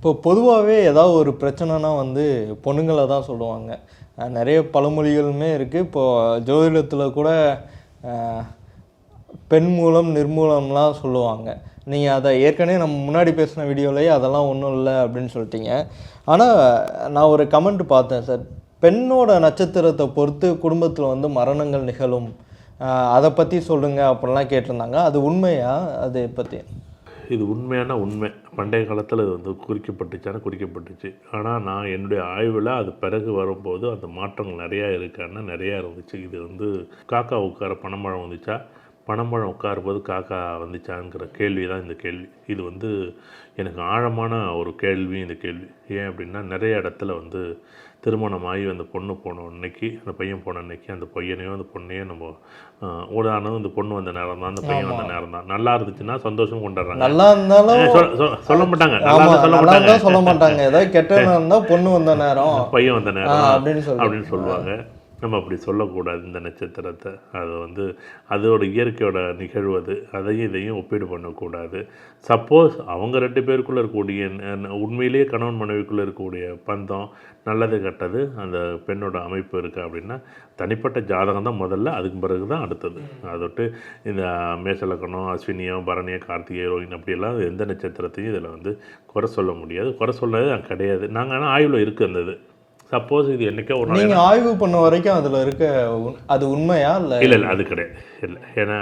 இப்போ பொதுவாகவே ஏதாவது ஒரு பிரச்சனைனா பொண்ணுங்களை தான் சொல்லுவாங்க. நிறைய பழமொழிகளுமே இருக்குது. இப்போது ஜோதிடத்தில் கூட பெண் மூலம் நிர்மூலம்லாம் சொல்லுவாங்க. நீங்கள் அதை ஏற்கனவே நம்ம முன்னாடி பேசின வீடியோலேயே அதெல்லாம் ஒன்றும் இல்லை அப்படின்னு சொல்லிட்டீங்க. ஆனால் நான் ஒரு கமெண்ட் பார்த்தேன் சார், பெண்ணோட நட்சத்திரத்தை பொறுத்து குடும்பத்தில் மரணங்கள் நிகழும், அதை பற்றி சொல்லுங்கள் அப்படின்லாம் கேட்டிருந்தாங்க. அது உண்மையா? அதை பற்றி இது உண்மையான உண்மை. பண்டைய காலத்தில் இது குறிக்கப்பட்டுச்சு. ஆனால் நான் என்னுடைய ஆய்வில் அது பிறகு வரும்போது அந்த மாற்றங்கள் நிறையா இருக்கான்னு நிறையா இருந்துச்சு. இது காக்கா உட்கார பனைமரம் வந்துச்சா, பனைமரம் உட்காரும்போது காக்கா வந்துச்சாங்கிற கேள்வி தான் இந்த கேள்வி. இது எனக்கு ஆழமான ஒரு கேள்வி இந்த கேள்வி. ஏன் அப்படின்னா, நிறைய இடத்துல திருமணமாகி அந்த பொண்ணு போன அன்னைக்கு, அந்த பையன் போன அன்னைக்கு அந்த பையனையோ அந்த பொண்ணையோ நம்ம உதாரணம் இந்த பொண்ணு வந்த நேரம் தான், அந்த பையன் வந்த நேரம் தான். நல்லா இருந்துச்சுன்னா சந்தோஷம் கொண்டாடுறாங்க. நல்லா இருந்தாலும் சொல்ல மாட்டாங்க, சொல்ல மாட்டாங்க. ஏதாவது கெட்ட நேரம் பொண்ணு வந்த நேரம், பையன் வந்த நேரம் அப்படின்னு சொல்லுவாங்க. நம்ம அப்படி சொல்லக்கூடாது. இந்த நட்சத்திரத்தை அதோட இயற்கையோட நிகழ்வது, அதையும் இதையும் ஒப்பீடு பண்ணக்கூடாது. சப்போஸ் அவங்க 2 பேருக்குள்ளே இருக்கக்கூடிய உண்மையிலேயே கணவன் மனைவிக்குள்ளே இருக்கக்கூடிய பந்தம் நல்லது கெட்டது அந்த பெண்ணோட அமைப்பு இருக்குது அப்படின்னா தனிப்பட்ட ஜாதகம் தான் முதல்ல, அதுக்கு பிறகு தான் அடுத்தது. அதொட்டு இந்த மேஷலக்கணம், அஸ்வினியோ, பரணியோ, கார்த்திகை, ரோஹிணி அப்படியெல்லாம் எந்த நட்சத்திரத்தையும் இதில் குறை சொல்ல முடியாது. குறை சொல்லவே கிடையாது. நாங்கள் ஆனால் ஆய்வில் இருக்குது அந்த சப்போஸ் இது என்றைக்கோ ஒரு நீங்கள் ஆய்வு பண்ண வரைக்கும் அதில் இருக்க அது உண்மையா? இல்லை அது கிடையாது. இல்லை, ஏன்னா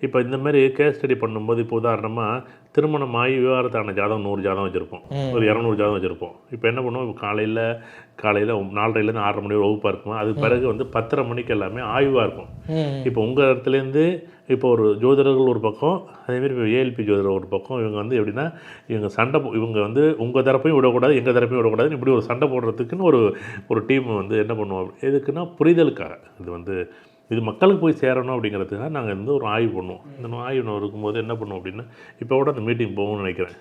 இப்போ இந்த மாதிரி கேஸ் ஸ்டடி பண்ணும்போது இப்போ உதாரணமாக திருமணம் ஆகி விவாகரத்தான ஜாதகம் 100 ஜாதகம் வச்சுருப்போம், ஒரு 200 ஜாதகம் வச்சுருப்போம். இப்போ என்ன பண்ணுவோம், இப்போ காலையில் 4:30 6:30 மணி வகுப்பாக இருக்கும். அது பிறகு 10:30 மணிக்கு எல்லாமே ஆய்வாக இருக்கும். இப்போ உங்கள் இடத்துலேருந்து இப்போ ஒரு ஜோதிடர்கள் ஒரு பக்கம், அதேமாரி இப்போ ஏஎல்பி ஜோதிடர் ஒரு பக்கம். இவங்க எப்படின்னா, இவங்க சண்டை இவங்க உங்கள் தரப்பையும் விடக்கூடாது, எங்கள் தரப்பையும் விடக்கூடாதுன்னு இப்படி ஒரு சண்டை போடுறதுக்குன்னு ஒரு டீம் என்ன பண்ணுவோம், எதுக்குன்னா புரிதலுக்காக. இது மக்களுக்கு போய் சேரணும் அப்படிங்கிறதுக்காக நாங்கள் ஒரு ஆய்வு பண்ணுவோம். இந்த ஆய்வு இருக்கும்போது என்ன பண்ணுவோம் அப்படின்னா, இப்போ கூட அந்த மீட்டிங் போகணும்னு நினைக்கிறேன்.